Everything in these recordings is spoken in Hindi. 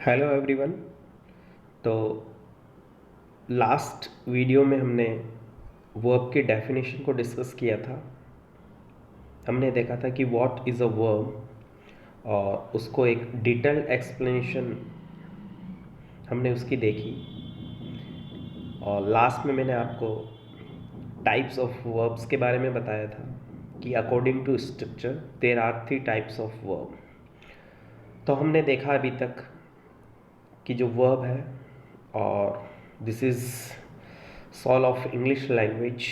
Hello everyone. तो लास्ट वीडियो में हमने वर्ब की डेफिनेशन को डिस्कस किया था। हमने देखा था कि व्हाट इज़ अ वर्ब और उसको एक डिटेल्ड एक्सप्लेनेशन हमने उसकी देखी। और लास्ट में मैंने आपको टाइप्स ऑफ वर्ब्स के बारे में बताया था कि according to structure there are 3 types of verb. तो हमने देखा अभी तक कि जो वर्ब है, और this is soul of English language.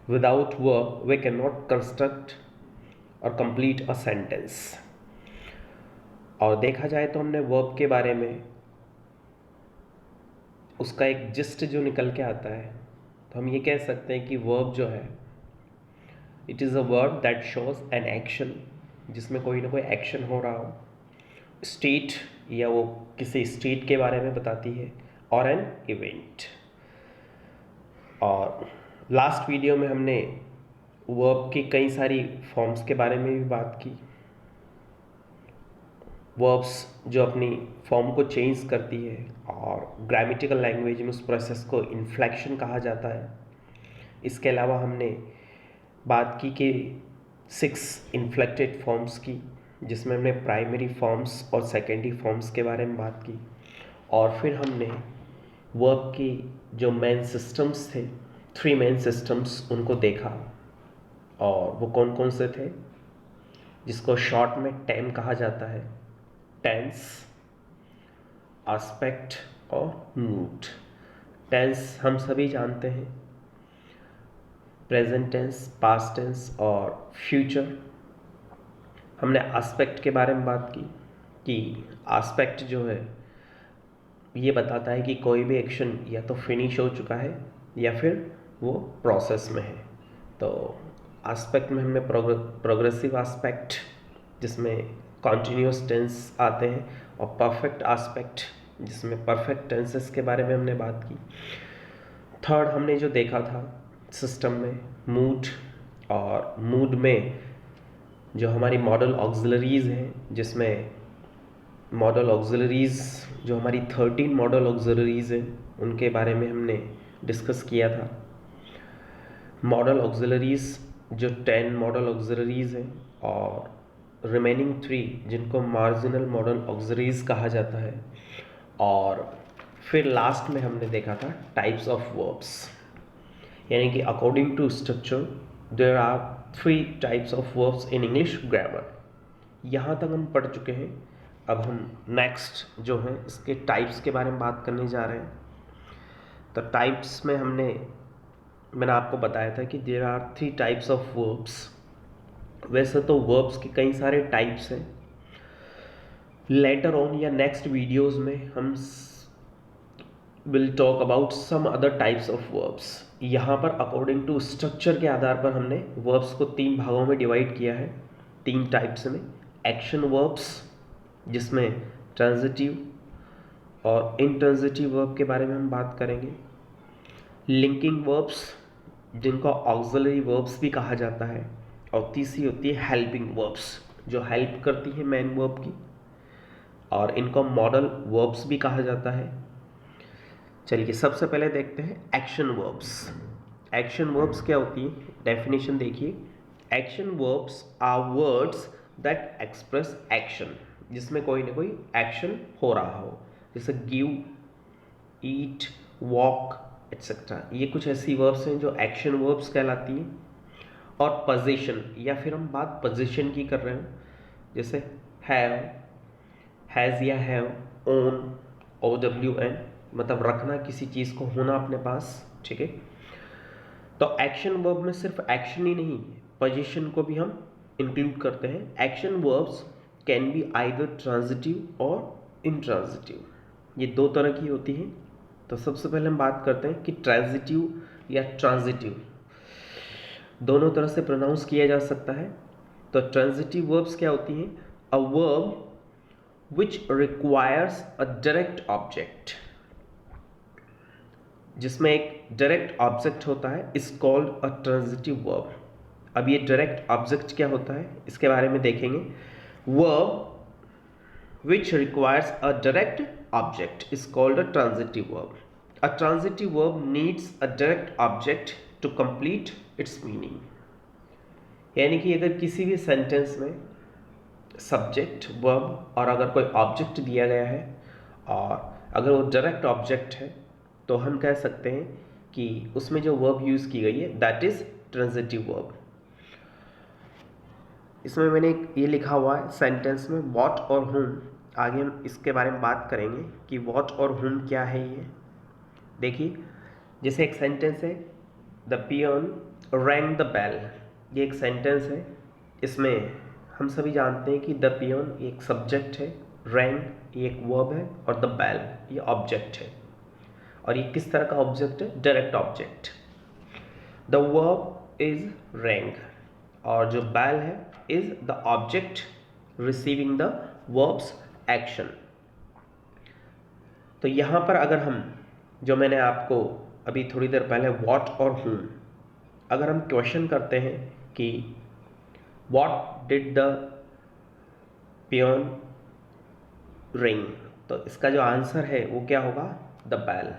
Without verb, we cannot construct or complete a sentence. और देखा जाए तो हमने वर्ब के बारे में उसका एक जिस्ट जो निकल के आता है, तो हम ये कह सकते हैं कि वर्ब जो है, it is a verb that shows an action, जिसमें कोई ना कोई एक्शन हो रहा हो, स्टेट या वो किसी स्टेट के बारे में बताती है, और एन इवेंट। और लास्ट वीडियो में हमने वर्ब की कई सारी फॉर्म्स के बारे में भी बात की। वर्ब्स जो अपनी फॉर्म को चेंज करती है, और ग्रामेटिकल लैंग्वेज में उस प्रोसेस को इन्फ्लेक्शन कहा जाता है। इसके अलावा हमने बात की कि 6 इन्फ्लेक्टेड फॉर्म्स की, जिसमें हमने प्राइमरी फॉर्म्स और सेकेंडरी फॉर्म्स के बारे में बात की। और फिर हमने वर्ब की जो मेन सिस्टम्स थे, 3 मेन सिस्टम्स, उनको देखा। और वो कौन कौन से थे, जिसको शॉर्ट में टेम कहा जाता है। टेंस, एस्पेक्ट और मूड। टेंस हम सभी जानते हैं, प्रेजेंट टेंस, पास्ट टेंस और फ्यूचर। हमने एस्पेक्ट के बारे में बात की कि एस्पेक्ट जो है ये बताता है कि कोई भी एक्शन या तो फिनिश हो चुका है या फिर वो प्रोसेस में है। तो एस्पेक्ट में हमने प्रोग्रेसिव एस्पेक्ट, जिसमें कॉन्टिन्यूस टेंस आते हैं, और परफेक्ट एस्पेक्ट, जिसमें परफेक्ट टेंसेस के बारे में हमने बात की। थर्ड हमने जो देखा था सिस्टम में, मूड। और मूड में जो हमारी मॉडल ऑक्सिलरीज हैं, जिसमें मॉडल ऑक्सिलरीज जो हमारी 13 मॉडल ऑक्सिलरीज हैं, उनके बारे में हमने डिस्कस किया था। मॉडल ऑक्सिलरीज जो 10 मॉडल ऑक्सिलरीज हैं, और रिमेनिंग 3 जिनको मार्जिनल मॉडल ऑक्सिलरीज कहा जाता है। और फिर लास्ट में हमने देखा था टाइप्स ऑफ वर्ब्स, यानी कि according to structure there are 3 types of verbs in English grammar. यहाँ तक हम पढ़ चुके हैं। अब हम नेक्स्ट जो है इसके टाइप्स के बारे में बात करने जा रहे हैं। तो टाइप्स में मैंने आपको बताया था कि there are 3 types of verbs. वैसे तो वर्ब्स के कई सारे टाइप्स हैं। लेटर ऑन या नेक्स्ट वीडियोस में हम will talk about some other types of verbs. यहाँ पर अकॉर्डिंग टू स्ट्रक्चर के आधार पर हमने वर्ब्स को 3 भागों में डिवाइड किया है, 3 टाइप्स में। एक्शन वर्ब्स, जिसमें ट्रांजिटिव और इंट्रांजिटिव वर्ब के बारे में हम बात करेंगे। लिंकिंग वर्ब्स, जिनको ऑक्सिलरी वर्ब्स भी कहा जाता है। और तीसरी होती है हेल्पिंग वर्ब्स, जो हेल्प करती है मेन वर्ब की, और इनको मॉडल वर्ब्स भी कहा जाता है। चलिए सबसे पहले देखते हैं एक्शन वर्ब्स। एक्शन वर्ब्स क्या होती है, डेफिनेशन देखिए। Action verbs are words that express action, जिसमें कोई ना कोई एक्शन हो रहा हो, जैसे गिव, ईट, वॉक एक्सेट्रा। ये कुछ ऐसी वर्ब्स हैं जो एक्शन वर्ब्स कहलाती हैं। और पोजीशन, या फिर हम बात पोजीशन की कर रहे हो, जैसे हैव, हैज़ या हैव, ओन, OWN, मतलब रखना किसी चीज़ को, होना अपने पास। ठीक है। तो एक्शन वर्ब में सिर्फ एक्शन ही नहीं, पोजीशन को भी हम इंक्लूड करते हैं। Action verbs can be either transitive और इंट्रांजिटिव, ये 2 तरह की होती हैं। तो सबसे पहले हम बात करते हैं कि ट्रांजिटिव या ट्रांजिटिव, दोनों तरह से प्रोनाउंस किया जा सकता है। तो ट्रांजिटिव वर्ब्स क्या होती हैं, a verb which requires a direct object, जिसमें एक डायरेक्ट ऑब्जेक्ट होता है, is called a transitive verb. अब ये डायरेक्ट ऑब्जेक्ट क्या होता है, इसके बारे में देखेंगे। Verb which requires a direct object is called a transitive verb. A transitive verb needs a direct object to complete its meaning. यानी कि अगर किसी भी सेंटेंस में सब्जेक्ट, वर्ब और अगर कोई ऑब्जेक्ट दिया गया है और अगर वो डायरेक्ट ऑब्जेक्ट है तो हम कह सकते हैं कि उसमें जो वर्ब यूज़ की गई है दैट इज़ ट्रांजिटिव वर्ब। इसमें मैंने ये लिखा हुआ है सेंटेंस में व्हाट और हुम। आगे हम इसके बारे में बात करेंगे कि व्हाट और हुम क्या है। ये देखिए, जैसे एक सेंटेंस है the peon rang the bell. ये एक सेंटेंस है, इसमें हम सभी जानते हैं कि द पियन एक सब्जेक्ट है, रैंग ये एक वर्ब है और द बेल ये ऑब्जेक्ट है। और ये किस तरह का ऑब्जेक्ट है? Direct object. The verb is wrong और जो बेल है is the object receiving the verbs action. तो यहाँ पर अगर हम, जो मैंने आपको अभी थोड़ी देर पहले व्हाट और हुम, अगर हम क्वेश्चन करते हैं कि what did the peon ring, तो इसका जो आंसर है वो क्या होगा? The bell.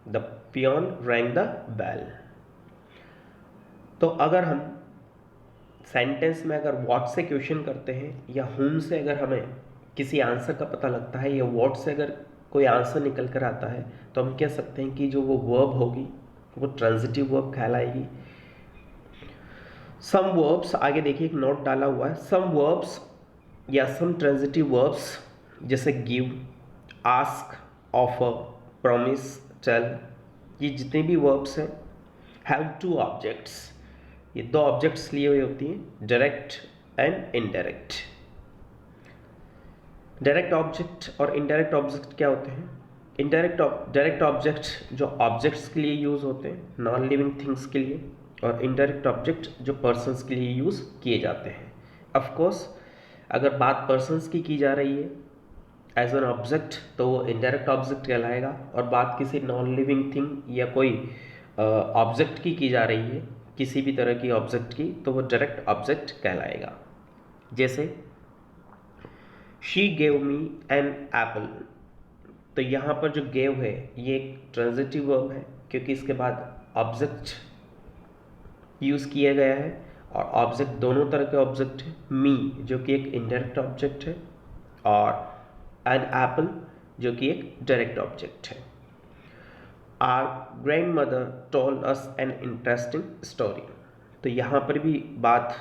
The peon rang the bell. तो अगर हम सेंटेंस में अगर व्हाट से क्वेश्चन करते हैं या हुम से अगर हमें किसी आंसर का पता लगता है या व्हाट से अगर कोई आंसर निकल कर आता है तो हम कह सकते हैं कि जो वो वर्ब होगी वो ट्रांजिटिव वर्ब कहलाएगी। सम वर्ब्स, आगे देखिए एक नोट डाला हुआ है, सम वर्ब्स या सम ट्रांजिटिव वर्ब्स जैसे give, ask, offer, promise, tell, ये जितने भी वर्ब्स हैं हैव टू ऑब्जेक्ट्स। ये दो ऑब्जेक्ट्स लिए हुए होती हैं, direct and indirect. Direct object और इनडायरेक्ट ऑब्जेक्ट क्या होते हैं? डायरेक्ट ऑब्जेक्ट जो ऑब्जेक्ट्स के लिए यूज़ होते हैं, नॉन लिविंग थिंग्स के लिए, और इनडायरेक्ट ऑब्जेक्ट जो पर्सन्स के लिए यूज़ किए जाते हैं। ऑफ कोर्स अगर बात पर्सन्स की जा रही है एज एन ऑब्जेक्ट तो वो इनडायरेक्ट ऑब्जेक्ट कहलाएगा, और बात किसी नॉन लिविंग थिंग या कोई ऑब्जेक्ट की जा रही है, किसी भी तरह की ऑब्जेक्ट की, तो वो डायरेक्ट ऑब्जेक्ट कहलाएगा। जैसे she gave me an apple, तो यहाँ पर जो गेव है ये एक ट्रांजिटिव वर्ब है क्योंकि इसके बाद ऑब्जेक्ट यूज़ किया गया है, और ऑब्जेक्ट दोनों तरह के ऑब्जेक्ट है। मी जो कि एक इनडायरेक्ट ऑब्जेक्ट है और एन एप्पल जो कि एक डायरेक्ट ऑब्जेक्ट है। Our grandmother told us an interesting story, तो यहाँ पर भी बात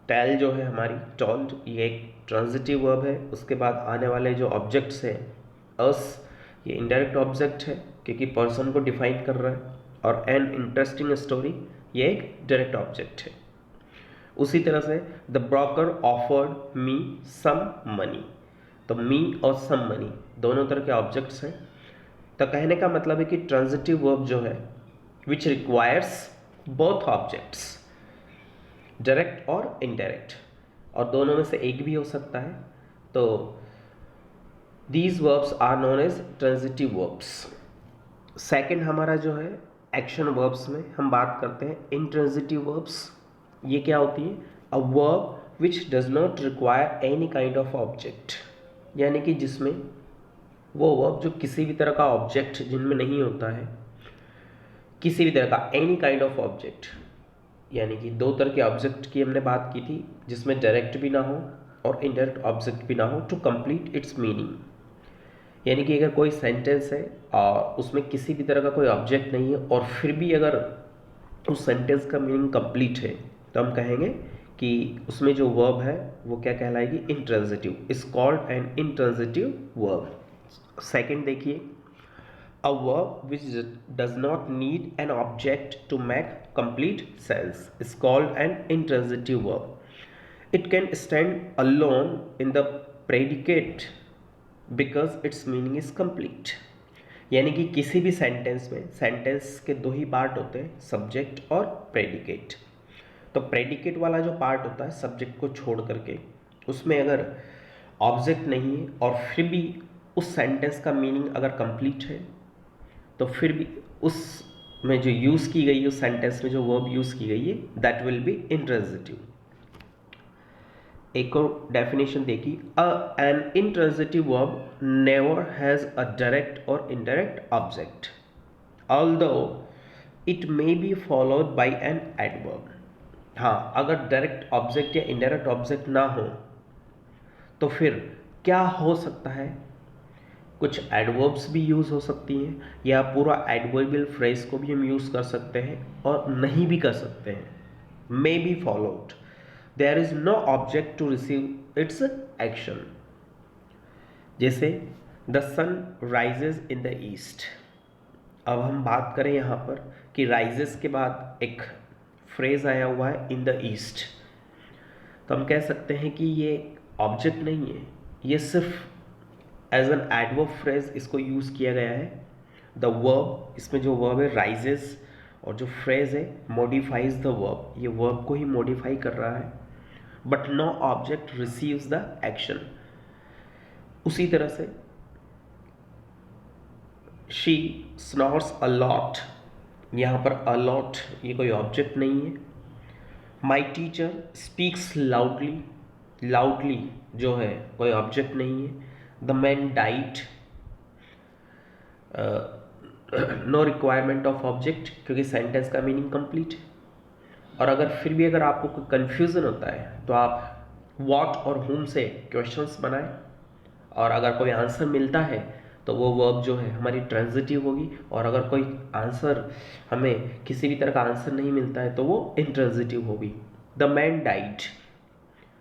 टेल जो है हमारी, टोल्ड ये एक ट्रांजिटिव वर्ब है, उसके बाद आने वाले जो ऑब्जेक्ट्स हैं अस ये इनडायरेक्ट ऑब्जेक्ट है क्योंकि पर्सन को डिफाइन कर रहा है, और एन इंटरेस्टिंग स्टोरी ये एक डायरेक्ट ऑब्जेक्ट है। उसी तरह से the broker offered me some money, तो मी और सम मनी दोनों तरह के ऑब्जेक्ट्स हैं। तो कहने का मतलब है कि ट्रांजिटिव वर्ब जो है which requires both objects, direct और इनडायरेक्ट, और दोनों में से एक भी हो सकता है, तो these verbs are known as transitive verbs. Second हमारा जो है एक्शन वर्ब्स में हम बात करते हैं इंट्रांजिटिव वर्ब्स। ये क्या होती है? A verb which does not require any kind of object, यानी कि जिसमें वो वर्ब जो किसी भी तरह का ऑब्जेक्ट जिनमें नहीं होता है, किसी भी तरह का एनी काइंड ऑफ ऑब्जेक्ट, यानी कि दो तरह के ऑब्जेक्ट की हमने बात की थी जिसमें डायरेक्ट भी ना हो और इनडायरेक्ट ऑब्जेक्ट भी ना हो, टू कंप्लीट इट्स मीनिंग। यानी कि अगर कोई सेंटेंस है और उसमें किसी भी तरह का कोई ऑब्जेक्ट नहीं है और फिर भी अगर उस सेंटेंस का मीनिंग कंप्लीट है तो हम कहेंगे कि उसमें जो वर्ब है वो क्या कहलाएगी? Intransitive, is called an intransitive verb. Second देखिए, a verb which does not need an object to make complete sense is called an intransitive verb. It can stand alone in the predicate because its meaning is complete. यानी कि किसी भी सेंटेंस में, सेंटेंस के दो ही पार्ट होते हैं, सब्जेक्ट और प्रेडिकेट। तो प्रेडिकेट वाला जो पार्ट होता है सब्जेक्ट को छोड़ करके, उसमें अगर ऑब्जेक्ट नहीं है और फिर भी उस सेंटेंस का मीनिंग अगर कंप्लीट है तो फिर भी उसमें जो यूज़ की गई है, उस सेंटेंस में जो वर्ब यूज़ की गई है, दैट विल बी इंट्रांजिटिव। एक और डेफिनेशन देखी, an intransitive verb never has a direct और indirect object although it may be followed by an adverb. हाँ, अगर डायरेक्ट ऑब्जेक्ट या इनडायरेक्ट ऑब्जेक्ट ना हो तो फिर क्या हो सकता है, कुछ एडवर्ब्स भी यूज़ हो सकती हैं या पूरा एडवर्बियल फ्रेज को भी हम यूज़ कर सकते हैं और नहीं भी कर सकते हैं। May be followed, there is no object to receive its action. जैसे the sun rises in the east. अब हम बात करें यहाँ पर कि राइजेस के बाद एक फ्रेज आया हुआ है इन द ईस्ट, तो हम कह सकते हैं कि ये ऑब्जेक्ट नहीं है, ये सिर्फ एज एन एडवर्ब फ्रेज इसको यूज़ किया गया है। द वर्ब, इसमें जो वर्ब है राइजेस, और जो फ्रेज है मॉडिफाइज द वर्ब, ये वर्ब को ही मॉडिफाई कर रहा है, but no object receives the action. उसी तरह से शी स्नॉर्स अ लॉट, यहाँ पर अ लॉट ये कोई ऑब्जेक्ट नहीं है। My teacher speaks loudly, loudly जो है कोई ऑब्जेक्ट नहीं है। The man died, no requirement of object, क्योंकि सेंटेंस का मीनिंग कंप्लीट है। और अगर फिर भी अगर आपको कोई कन्फ्यूज़न होता है तो आप व्हाट और whom से क्वेश्चंस बनाएं, और अगर कोई आंसर मिलता है तो वो वर्ब जो है हमारी ट्रांजिटिव होगी, और अगर कोई आंसर हमें किसी भी तरह का आंसर नहीं मिलता है तो वो इंट्रांजिटिव होगी। द मैन डाइड,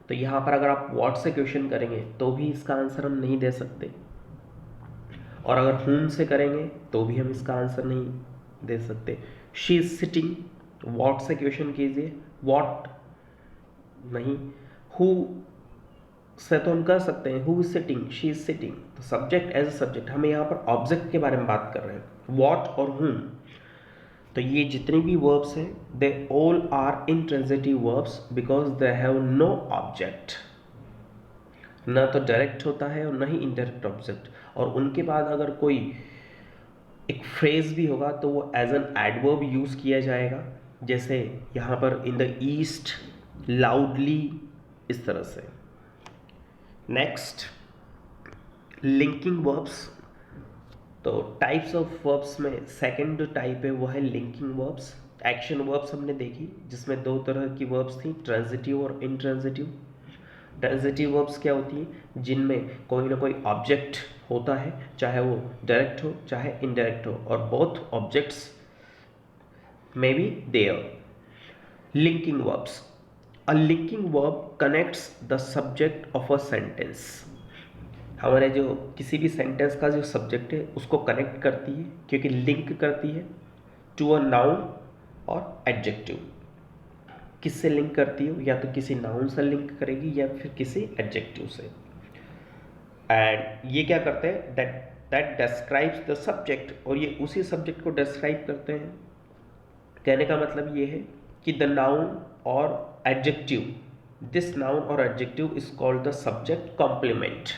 तो यहाँ पर अगर आप व्हाट से क्वेश्चन करेंगे तो भी इसका आंसर हम नहीं दे सकते, और अगर whom से करेंगे तो भी हम इसका आंसर नहीं दे सकते। शी इज सिटिंग, व्हाट से क्वेश्चन कीजिए, व्हाट नहीं, हु से तो हम कर सकते हैं, who is sitting, she is sitting, तो सब्जेक्ट एज अ सब्जेक्ट, हमें यहाँ पर ऑब्जेक्ट के बारे में बात कर रहे हैं, व्हाट और whom। तो ये जितनी भी वर्ब्स हैं they all are intransitive verbs because they have no object, ना तो डायरेक्ट होता है और ना ही इनडायरेक्ट ऑब्जेक्ट, और उनके बाद अगर कोई एक फ्रेज भी होगा तो वो एज एन एडवर्ब यूज किया जाएगा, जैसे यहाँ पर इन द ईस्ट, लाउडली, इस तरह से। Next, linking verbs. तो टाइप्स ऑफ वर्ब्स में सेकंड जो टाइप है वो है लिंकिंग वर्ब्स। एक्शन वर्ब्स हमने देखी जिसमें दो तरह की वर्ब्स थी, ट्रांजिटिव और इनट्रांजिटिव। ट्रांजिटिव वर्ब्स क्या होती हैं, जिनमें कोई ना कोई ऑब्जेक्ट होता है, चाहे वो डायरेक्ट हो चाहे इनडायरेक्ट हो, और both objects may be there. Linking verbs, a linking verb connects the subject of a sentence. हमारे जो किसी भी सेंटेंस का जो सब्जेक्ट है उसको कनेक्ट करती है, क्योंकि लिंक करती है टू अ नाउन और एडजेक्टिव। किससे लिंक करती हो, या तो किसी नाउन से लिंक करेगी या फिर किसी एडजेक्टिव से। एंड ये क्या करते हैं, दैट डिस्क्राइब्स द सब्जेक्ट, और ये उसी सब्जेक्ट को डिस्क्राइब करते हैं। कहने का मतलब ये है कि द नाउन और एडजेक्टिव, दिस नाउन और adjective is called the subject complement.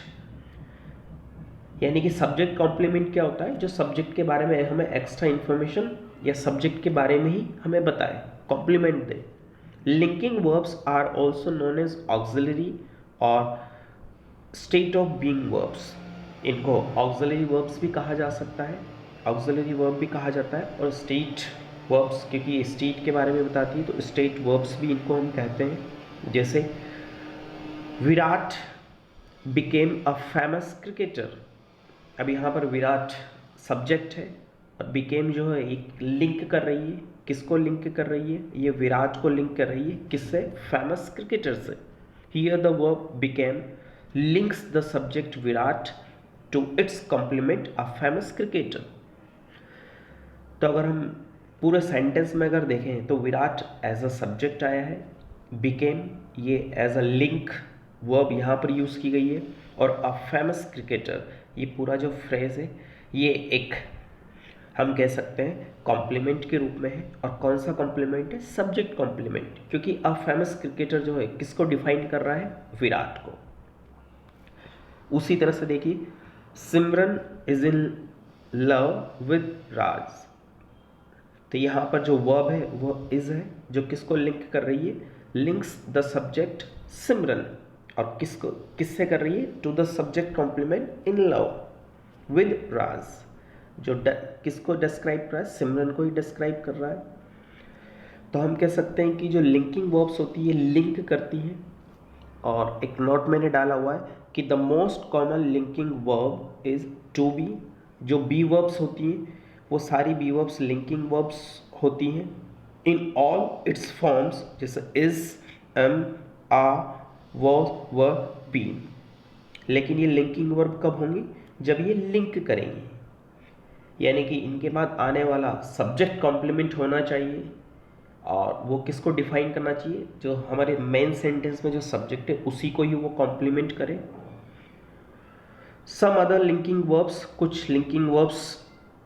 यानी कि सब्जेक्ट कॉम्प्लीमेंट क्या होता है, जो सब्जेक्ट के बारे में हमें एक्स्ट्रा इंफॉर्मेशन या सब्जेक्ट के बारे में ही हमें बताए, कॉम्प्लीमेंट दे। Linking verbs are also known as auxiliary और स्टेट ऑफ बीइंग वर्ब्स। इनको ऑक्सिलरी वर्ब्स भी कहा जा सकता है, ऑक्सिलरी वर्ब भी कहा जाता है, और स्टेट वर्ब्स, क्योंकि ये स्टेट के बारे में बताती है तो स्टेट वर्ब्स भी इनको हम कहते हैं। जैसे Virat became a famous cricketer. अब यहाँ पर विराट सब्जेक्ट है और बिकेम जो है एक लिंक कर रही है, किसको लिंक कर रही है, ये विराट को लिंक कर रही है, किससे, फेमस क्रिकेटर से। Here the verb became links the subject Virat to its complement a famous cricketer. तो अगर हम पूरे सेंटेंस में अगर देखें तो विराट एज अ सब्जेक्ट आया है, बिकेम ये एज अ लिंक वर्ब यहाँ पर यूज़ की गई है, और अ फेमस क्रिकेटर ये पूरा जो फ्रेज है ये एक हम कह सकते हैं कॉम्प्लीमेंट के रूप में है। और कौन सा कॉम्प्लीमेंट है, सब्जेक्ट कॉम्प्लीमेंट, क्योंकि अ फेमस क्रिकेटर जो है किसको डिफाइन कर रहा है, विराट को। उसी तरह से देखिए, सिमरन इज इन लव विद राज। तो यहाँ पर जो वर्ब है वो इज है, जो किसको लिंक कर रही है, लिंक्स द सब्जेक्ट सिमरन, और किससे कर रही है? To the subject complement in love with Raj. जो किसको डिस्क्राइब कर रहा है? सिमरन को ही डिस्क्राइब कर रहा है। तो हम कह सकते हैं कि जो लिंकिंग वर्ब्स होती है लिंक करती हैं। और एक नोट मैंने डाला हुआ है कि the most common linking verb is to be. जो बी वर्ब्स होती हैं वो सारी बी वर्ब्स लिंकिंग वर्ब्स होती हैं इन ऑल इट्स फॉर्म्स, जैसे is, am, are, was, were, been. लेकिन ये लिंकिंग वर्ब कब होंगी? जब ये लिंक करेंगी, यानी कि इनके बाद आने वाला सब्जेक्ट कॉम्प्लीमेंट होना चाहिए। और वो किसको डिफाइन करना चाहिए? जो हमारे मेन सेंटेंस में जो सब्जेक्ट है उसी को ही वो कॉम्प्लीमेंट करे। सम अदर लिंकिंग वर्ब्स, कुछ लिंकिंग वर्ब्स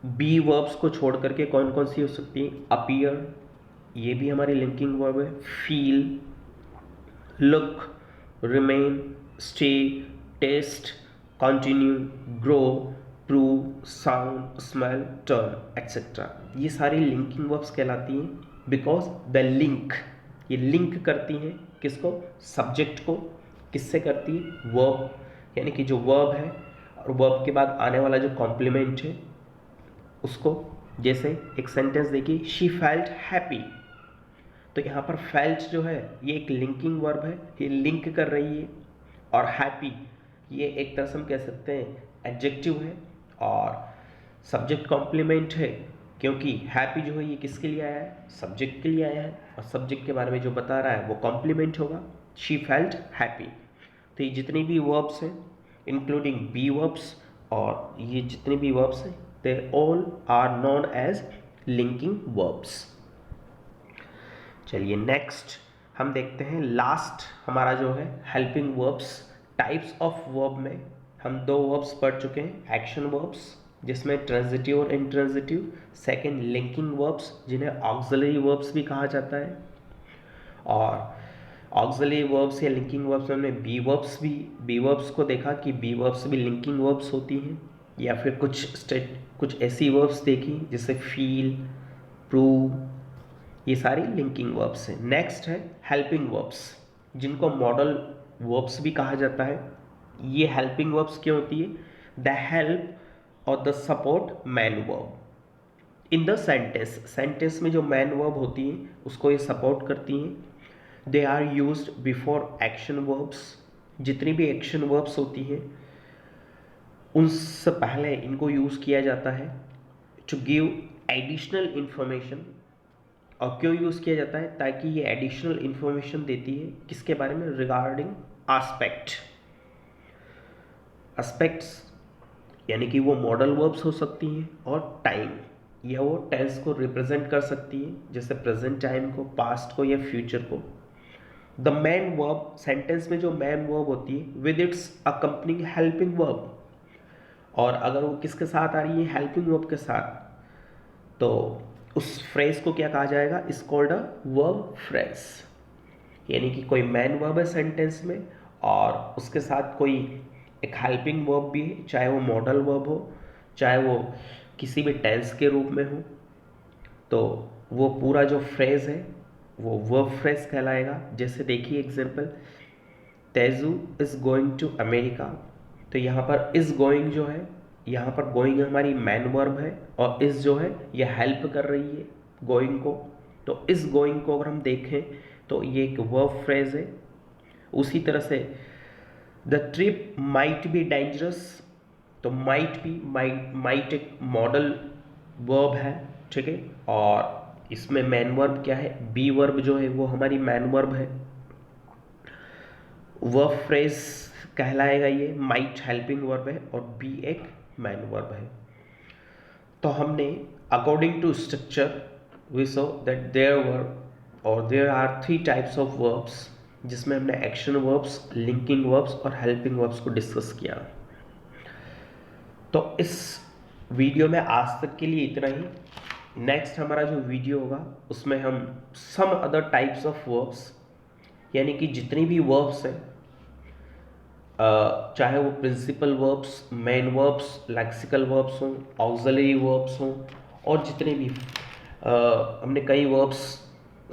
बी वर्ब्स को छोड़ करके कौन कौन सी हो सकती है? अपीयर, ये भी हमारी लिंकिंग वर्ब है। Feel, look, remain, stay, taste, continue, grow, prove, sound, smell, turn etcetera, ये सारी लिंकिंग वर्ब्स कहलाती हैं बिकॉज द लिंक, ये लिंक करती हैं किसको? सब्जेक्ट को। किससे करती है? वर्ब, यानी कि जो वर्ब है और वर्ब के बाद आने वाला जो कॉम्प्लीमेंट है उसको। जैसे एक सेंटेंस देखिए, शी फेल्ट हैप्पी, तो यहाँ पर फेल्ट जो है ये एक लिंकिंग वर्ब है, ये लिंक कर रही है। और हैप्पी ये एक तरह से हम कह सकते हैं एडजेक्टिव है और सब्जेक्ट कॉम्प्लीमेंट है, क्योंकि हैप्पी जो है ये किसके लिए आया है? सब्जेक्ट के लिए आया है, और सब्जेक्ट के बारे में जो बता रहा है वो कॉम्प्लीमेंट होगा। She felt happy. तो ये जितनी भी वर्ब्स हैं इंक्लूडिंग बी वर्ब्स और ये जितने भी वर्ब्स हैं they all are known as linking verbs. चलिए नेक्स्ट हम देखते हैं लास्ट हमारा जो है helping verbs. Types of verb में हम दो वर्ब्स पढ़ चुके हैं, एक्शन वर्ब्स जिसमें ट्रांजिटिव और इंट्रांजिटिव, सेकंड लिंकिंग वर्ब्स जिन्हें ऑक्सिलरी वर्ब्स भी कहा जाता है। और ऑक्सिलरी वर्ब्स या लिंकिंग वर्ब्स में हमने बी वर्ब्स को देखा कि बी वर्ब्स भी लिंकिंग वर्ब्स होती हैं, या फिर कुछ ऐसी वर्ब्स देखी जैसे फील, प्रूव, ये सारी लिंकिंग वर्ब्स हैं। नेक्स्ट है हेल्पिंग वर्ब्स जिनको मॉडल वर्ब्स भी कहा जाता है। ये हेल्पिंग वर्ब्स क्या होती है? द हेल्प और the support man verb in the sentence में जो मैन वर्ब होती है उसको ये सपोर्ट करती हैं। They are used before action verbs, जितनी भी एक्शन वर्ब्स होती हैं उनसे पहले इनको यूज़ किया जाता है टू गिव एडिशनल इंफॉर्मेशन। और क्यों यूज़ किया जाता है? ताकि ये एडिशनल इंफॉर्मेशन देती है किसके बारे में? रिगार्डिंग एस्पेक्ट्स, यानी कि वो मॉडल वर्ब्स हो सकती हैं, और टाइम, या वो टेंस को रिप्रेजेंट कर सकती है, जैसे प्रेजेंट टाइम को, पास्ट को या फ्यूचर को। द मैन वर्ब, सेंटेंस में जो मैन वर्ब होती है with its accompanying helping verb, और अगर वो किसके साथ आ रही है? हेल्पिंग वर्ब के साथ, तो उस फ्रेज को क्या कहा जाएगा? Is called a verb phrase. यानी कि कोई मैन वर्ब है सेंटेंस में और उसके साथ कोई एक हेल्पिंग वर्ब भी है, चाहे वो मॉडल वर्ब हो, चाहे वो किसी भी टेंस के रूप में हो, तो वो पूरा जो फ्रेज है वो वर्ब फ्रेज कहलाएगा। जैसे देखिए example, Teju is going to America, तो यहाँ पर इज गोइंग जो है, यहाँ पर गोइंग हमारी मैन वर्ब है और इस जो है ये हेल्प कर रही है गोइंग को। तो इस गोइंग को अगर हम देखें तो ये एक वर्ब फ्रेज है। उसी तरह से the trip might be dangerous, तो माइट एक मॉडल वर्ब है, ठीक है। और इसमें मैन वर्ब क्या है? बी वर्ब जो है वो हमारी मैन वर्ब है। वर्ब फ्रेज कहलाएगा ये, माइट हेल्पिंग वर्ब है और बी एक मैन वर्ब है। तो हमने according to structure we saw that there are 3 types of verbs, जिसमें हमने एक्शन वर्ब्स, लिंकिंग वर्ब्स और हेल्पिंग वर्ब्स को डिस्कस किया। तो इस वीडियो में आज तक के लिए इतना ही। नेक्स्ट हमारा जो वीडियो होगा उसमें हम some other types of verbs, यानी कि जितनी भी वर्ब्स हैं, चाहे वो principal verbs, main verbs, lexical verbs हों, ऑक्सिलरी वर्ब्स हों, और जितने भी हमने कई वर्ब्स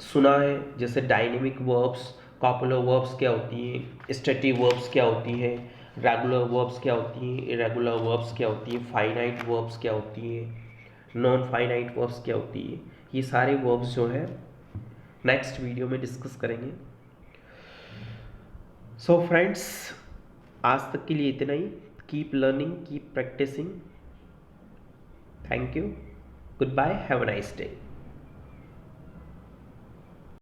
सुना है जैसे डायनेमिक वर्ब्स, कॉपुलर वर्ब्स क्या होती हैं, स्टेटिव वर्ब्स क्या होती हैं, रेगुलर वर्ब्स क्या होती हैं, इरेगुलर वर्ब्स क्या होती हैं, फाइनाइट वर्ब्स क्या होती हैं, नॉन फाइनाइट वर्ब्स क्या होती है, ये सारे वर्ब्स जो है नेक्स्ट वीडियो में डिस्कस करेंगे। सो फ्रेंड्स, आज तक के लिए इतना ही। Keep learning, keep practising. Thank you, goodbye, have a nice day.